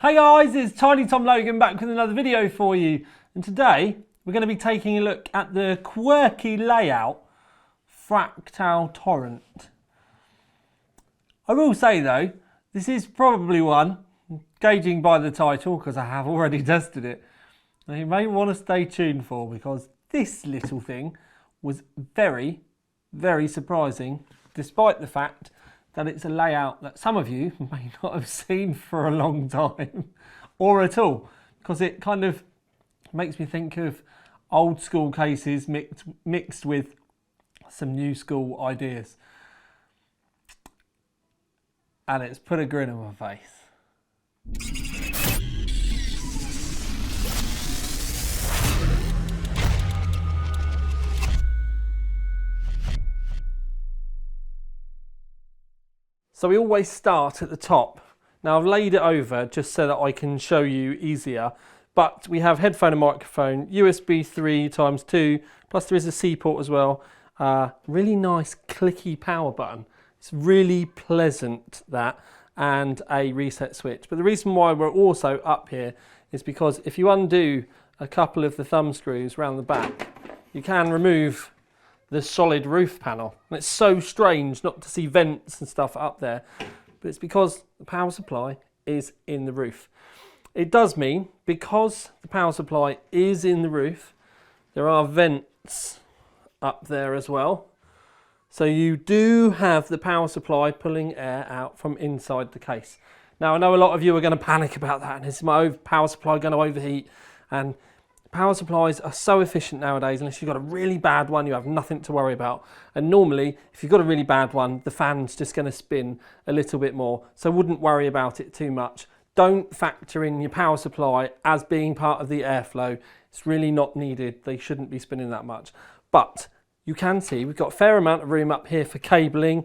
Hey guys, it's Tiny Tom Logan back with another video for you, and today we're going to be taking a look at the quirky layout Fractal Torrent. I will say though, this is probably one, gauging by the title because I have already tested it, that you may want to stay tuned for, because this little thing was very, very surprising, despite the fact that it's a layout that some of you may not have seen for a long time or at all, because it kind of makes me think of old school cases mixed with some new school ideas. And it's put a grin on my face. So we always start at the top. Now I've laid it over just so that I can show you easier, but we have headphone and microphone, USB 3x2, plus there is a C port as well. Really nice clicky power button. It's really pleasant, that, and a reset switch. But the reason why we're also up here is because if you undo a couple of the thumb screws around the back, you can remove the solid roof panel. And it's so strange not to see vents and stuff up there, but it's because the power supply is in the roof. It does mean, because the power supply is in the roof, there are vents up there as well. So you do have the power supply pulling air out from inside the case. Now I know a lot of you are going to panic about that, and is my power supply going to overheat? And power supplies are so efficient nowadays. Unless you've got a really bad one, you have nothing to worry about. And normally, if you've got a really bad one, the fan's just going to spin a little bit more. So wouldn't worry about it too much. Don't factor in your power supply as being part of the airflow. It's really not needed. They shouldn't be spinning that much. But you can see we've got a fair amount of room up here for cabling.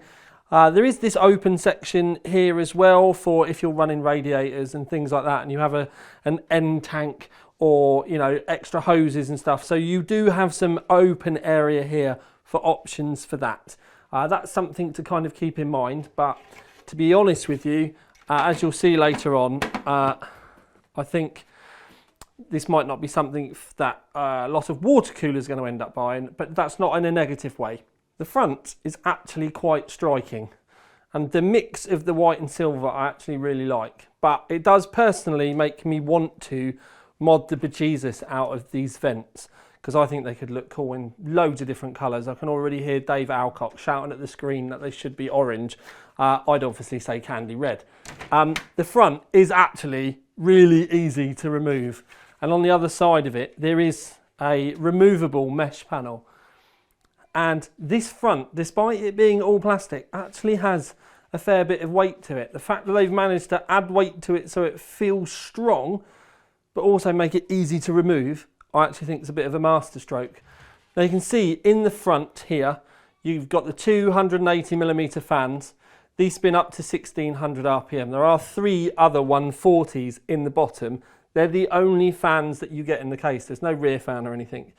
There is this open section here as well for if you're running radiators and things like that, and you have an end tank, or extra hoses and stuff. So you do have some open area here for options for that. That's something to kind of keep in mind. But to be honest with you, as you'll see later on, I think this might not be something that a lot of water coolers are going to end up buying, but that's not in a negative way. The front is actually quite striking, and the mix of the white and silver I actually really like. But it does personally make me want to mod the bejesus out of these vents, because I think they could look cool in loads of different colours. I can already hear Dave Alcock shouting at the screen that they should be orange. I'd obviously say candy red. The front is actually really easy to remove, and on the other side of it there is a removable mesh panel. And this front, despite it being all plastic, actually has a fair bit of weight to it. The fact that they've managed to add weight to it so it feels strong, but also make it easy to remove, I actually think it's a bit of a masterstroke. Now you can see in the front here, you've got the 280mm fans. These spin up to 1600 RPM. There are 3 other 140s in the bottom. They're the only fans that you get in the case. There's no rear fan or anything.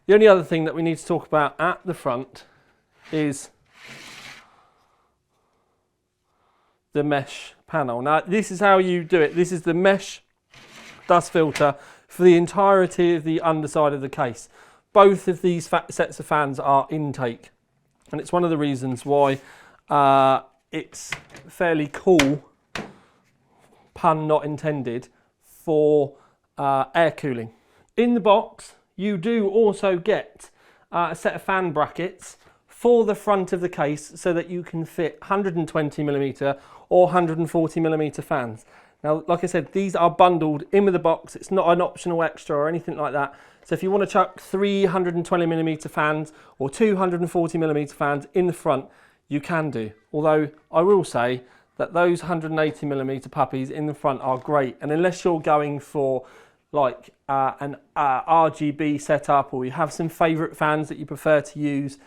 The only other thing that we need to talk about at the front is the mesh panel. Now this is how you do it. This is the mesh dust filter for the entirety of the underside of the case. Both of these sets of fans are intake, and it's one of the reasons why it's fairly cool, pun not intended, for air cooling. In the box you do also get a set of fan brackets for the front of the case, so that you can fit 120mm or 140mm fans. Now, like I said, these are bundled in with the box. It's not an optional extra or anything like that. So if you want to chuck 320mm fans or 240mm fans in the front, you can do. Although I will say that those 180mm puppies in the front are great. And unless you're going for like an RGB setup, or you have some favourite fans that you prefer to use,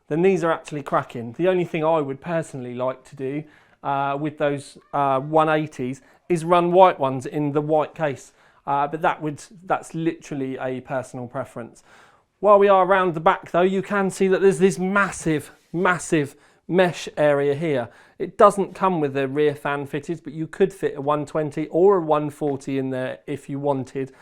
then these are actually cracking. The only thing I would personally like to do with those 180s is run white ones in the white case, but that's literally a personal preference. While we are around the back though, you can see that there's this massive mesh area here. It doesn't come with the rear fan fitted, but you could fit a 120 or a 140 in there if you wanted.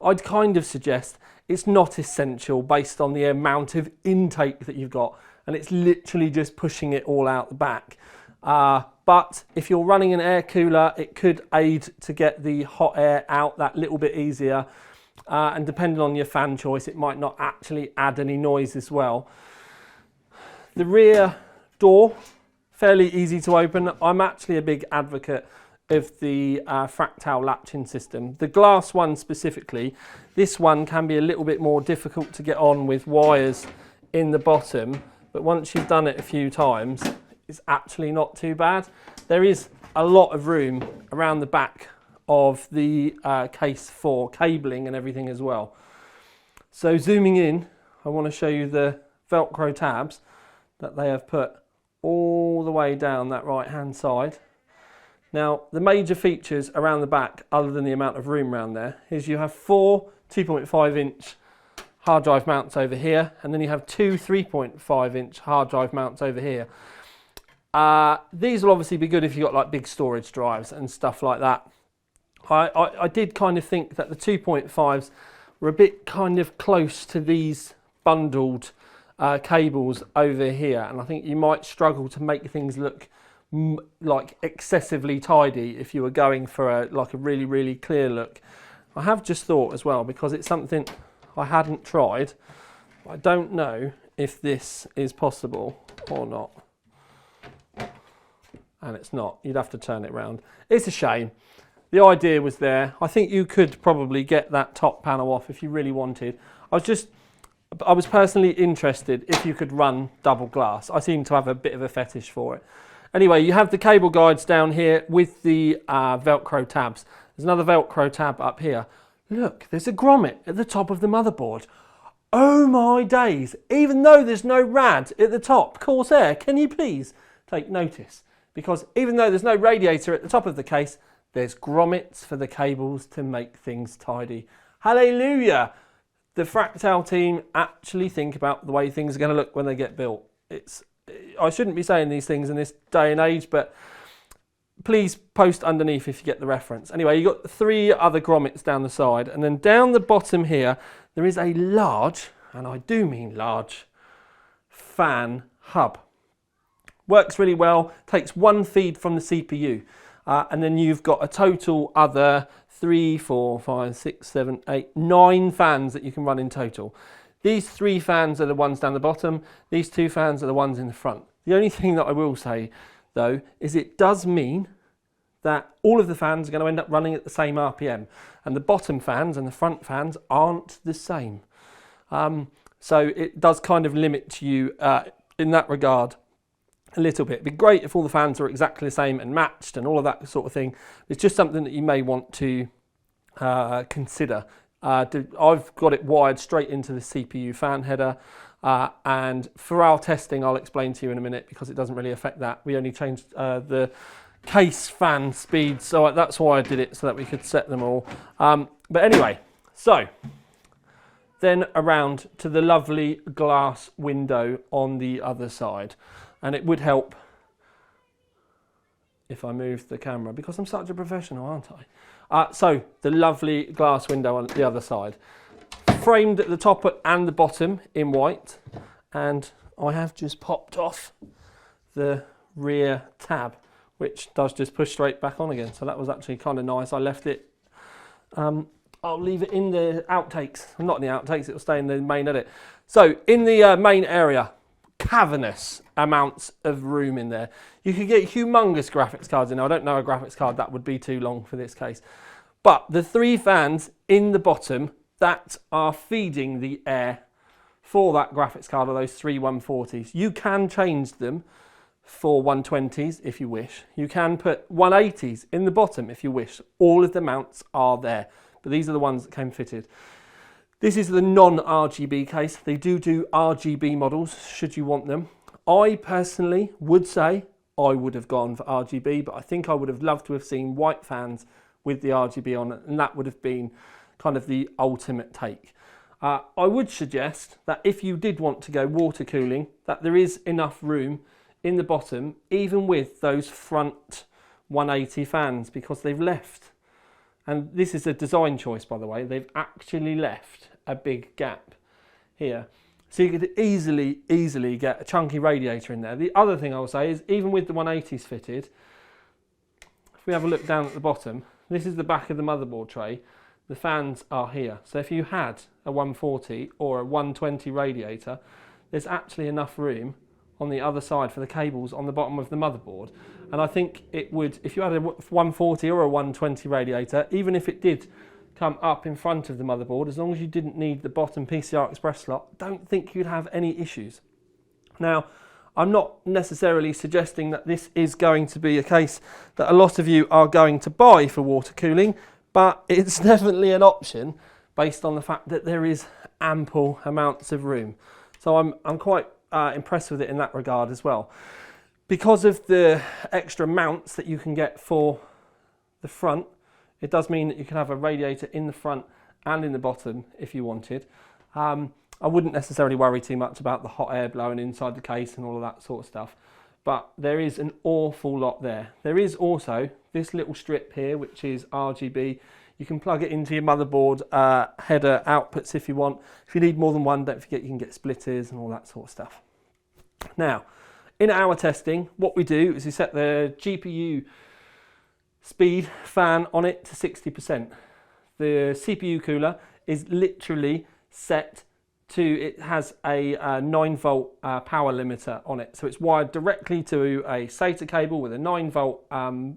I'd kind of suggest it's not essential based on the amount of intake that you've got, and it's literally just pushing it all out the back. But if you're running an air cooler, it could aid to get the hot air out that little bit easier. And depending on your fan choice, it might not actually add any noise as well. The rear door, fairly easy to open. I'm actually a big advocate of the Fractal latching system. The glass one specifically, this one can be a little bit more difficult to get on with wires in the bottom, but once you've done it a few times, it's actually not too bad. There is a lot of room around the back of the case for cabling and everything as well. So zooming in, I want to show you the Velcro tabs that they have put all the way down that right hand side. Now the major features around the back, other than the amount of room around there, is you have 4 2.5 inch hard drive mounts over here, and then you have 2 3.5 inch hard drive mounts over here. These will obviously be good if you've got like big storage drives and stuff like that. I did kind of think that the 2.5s were a bit kind of close to these bundled cables over here, and I think you might struggle to make things look like excessively tidy if you were going for a really clear look. I have just thought as well, because it's something I hadn't tried, I don't know if this is possible or not. And it's not. You'd have to turn it round. It's a shame. The idea was there. I think you could probably get that top panel off if you really wanted. I was personally interested if you could run double glass. I seem to have a bit of a fetish for it. Anyway, you have the cable guides down here with the Velcro tabs. There's another Velcro tab up here. Look, there's a grommet at the top of the motherboard. Oh my days. Even though there's no rad at the top, Corsair, can you please take notice? Because even though there's no radiator at the top of the case, there's grommets for the cables to make things tidy. Hallelujah! The Fractal team actually think about the way things are going to look when they get built. I shouldn't be saying these things in this day and age, but please post underneath if you get the reference. Anyway, you've got 3 other grommets down the side, and then down the bottom here, there is a large, and I do mean large, fan hub. Works really well, takes 1 feed from the CPU, and then you've got a total other 3, 4, 5, 6, 7, 8, 9 fans that you can run in total. These 3 fans are the ones down the bottom, these 2 fans are the ones in the front. The only thing that I will say though is it does mean that all of the fans are going to end up running at the same RPM, and the bottom fans and the front fans aren't the same. So it does kind of limit you in that regard a little bit. It'd be great if all the fans are exactly the same and matched and all of that sort of thing. It's just something that you may want to consider. I've got it wired straight into the CPU fan header, and for our testing, I'll explain to you in a minute, because it doesn't really affect that. We only changed the case fan speed, so that's why I did it, so that we could set them all. But anyway, so then around to the lovely glass window on the other side. And it would help if I moved the camera, because I'm such a professional, aren't I? So the lovely glass window on the other side, framed at the top and the bottom in white, and I have just popped off the rear tab, which does just push straight back on again. So that was actually kind of nice. I left it. I'll leave it in the outtakes. Not in the outtakes, it will stay in the main edit. So in the main area, cavernous amounts of room in there. You could get humongous graphics cards in there. I don't know a graphics card, that would be too long for this case. But the 3 fans in the bottom that are feeding the air for that graphics card are those 3 140s. You can change them for 120s if you wish. You can put 180s in the bottom if you wish. All of the mounts are there, but these are the ones that came fitted. This is the non-RGB case. They do RGB models should you want them. I personally would say I would have gone for RGB, but I think I would have loved to have seen white fans with the RGB on it, and that would have been kind of the ultimate take. I would suggest that if you did want to go water cooling, that there is enough room in the bottom, even with those front 180 fans, because they've left, and this is a design choice by the way, they've actually left a big gap here. So you could easily get a chunky radiator in there. The other thing I will say is, even with the 180s fitted, if we have a look down at the bottom, this is the back of the motherboard tray. The fans are here. So if you had a 140 or a 120 radiator, there's actually enough room on the other side for the cables on the bottom of the motherboard. And I think it would, if you had a 140 or a 120 radiator, even if it did come up in front of the motherboard, as long as you didn't need the bottom PCI Express slot, I don't think you'd have any issues. Now, I'm not necessarily suggesting that this is going to be a case that a lot of you are going to buy for water cooling, but it's definitely an option based on the fact that there is ample amounts of room. So I'm quite impressed with it in that regard as well. Because of the extra mounts that you can get for the front, it does mean that you can have a radiator in the front and in the bottom if you wanted. I wouldn't necessarily worry too much about the hot air blowing inside the case and all of that sort of stuff, but there is an awful lot there. There is also this little strip here, which is RGB. You can plug it into your motherboard header outputs if you want. If you need more than one, don't forget you can get splitters and all that sort of stuff. Now, in our testing, what we do is we set the GPU speed fan on it to 60%. The CPU cooler is literally set to, it has a 9-volt power limiter on it. So it's wired directly to a SATA cable with a 9-volt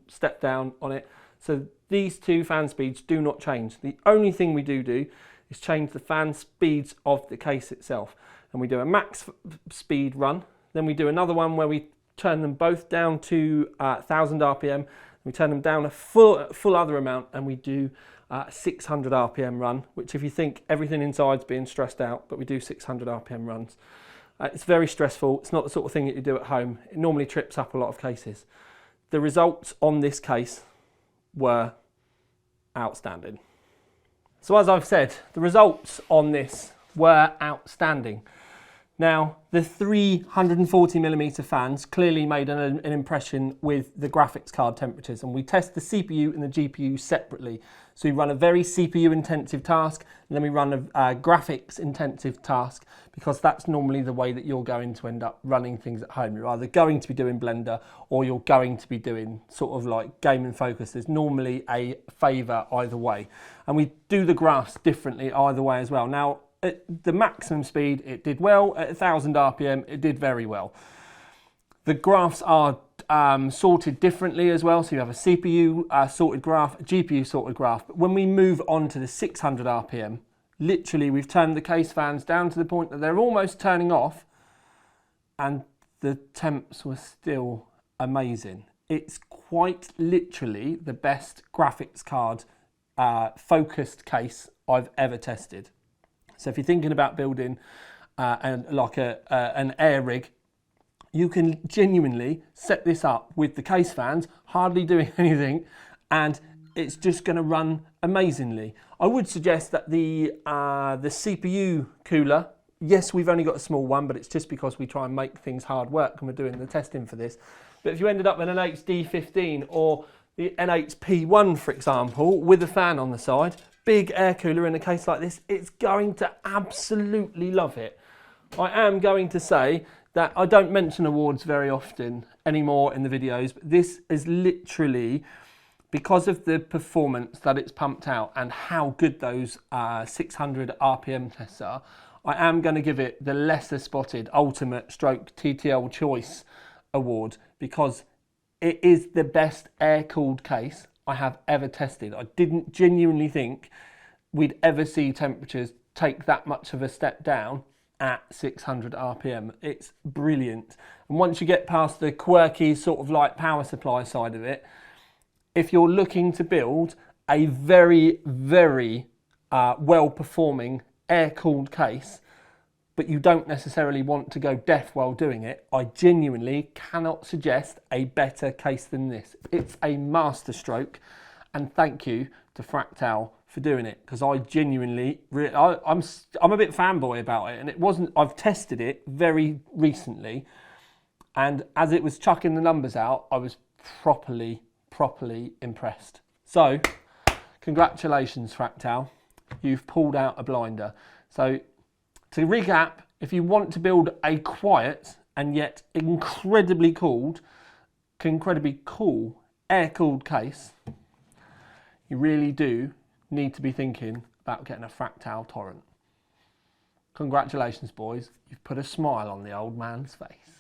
step down on it. So these two fan speeds do not change. The only thing we do is change the fan speeds of the case itself. And we do a max speed run. Then we do another one where we turn them both down to 1000 RPM. We turn them down a full other amount, and we do 600 RPM run, which if you think everything inside's being stressed out, but we do 600 RPM runs. It's very stressful. It's not the sort of thing that you do at home. It normally trips up a lot of cases. The results on this case were outstanding. So as I've said, the results on this were outstanding. Now, the 340mm fans clearly made an impression with the graphics card temperatures, and we test the CPU and the GPU separately. So we run a very CPU intensive task, and then we run a graphics intensive task, because that's normally the way that you're going to end up running things at home. You're either going to be doing Blender or you're going to be doing sort of like Game and Focus. There's normally a favour either way. And we do the graphs differently either way as well. Now, at the maximum speed, it did well. At 1000 RPM, it did very well. The graphs are sorted differently as well. So you have a CPU sorted graph, a GPU sorted graph. But when we move on to the 600 RPM, literally we've turned the case fans down to the point that they're almost turning off, and the temps were still amazing. It's quite literally the best graphics card focused case I've ever tested. So if you're thinking about building an air rig, you can genuinely set this up with the case fans, hardly doing anything, and it's just going to run amazingly. I would suggest that the CPU cooler, yes, we've only got a small one, but it's just because we try and make things hard work and we're doing the testing for this. But if you ended up with an HD15 or the N8P1, for example, with a fan on the side, big air cooler in a case like this, it's going to absolutely love it. I am going to say that I don't mention awards very often anymore in the videos, but this is literally, because of the performance that it's pumped out and how good those 600 RPM tests are, I am going to give it the lesser spotted Ultimate Stroke TTL Choice Award, because it is the best air-cooled case I have ever tested. I didn't genuinely think we'd ever see temperatures take that much of a step down at 600 RPM. It's brilliant. And once you get past the quirky sort of like power supply side of it, if you're looking to build a very, very well-performing air-cooled case, but you don't necessarily want to go deaf while doing it, I genuinely cannot suggest a better case than this. It's a masterstroke, and thank you to Fractal for doing it, because I genuinely, I'm a bit fanboy about it, and it wasn't, I've tested it very recently, And as it was chucking the numbers out, I was properly impressed. So, congratulations, Fractal. You've pulled out a blinder. So, to recap, if you want to build a quiet and yet incredibly cool air-cooled case, you really do need to be thinking about getting a Fractal Torrent. Congratulations, boys. You've put a smile on the old man's face.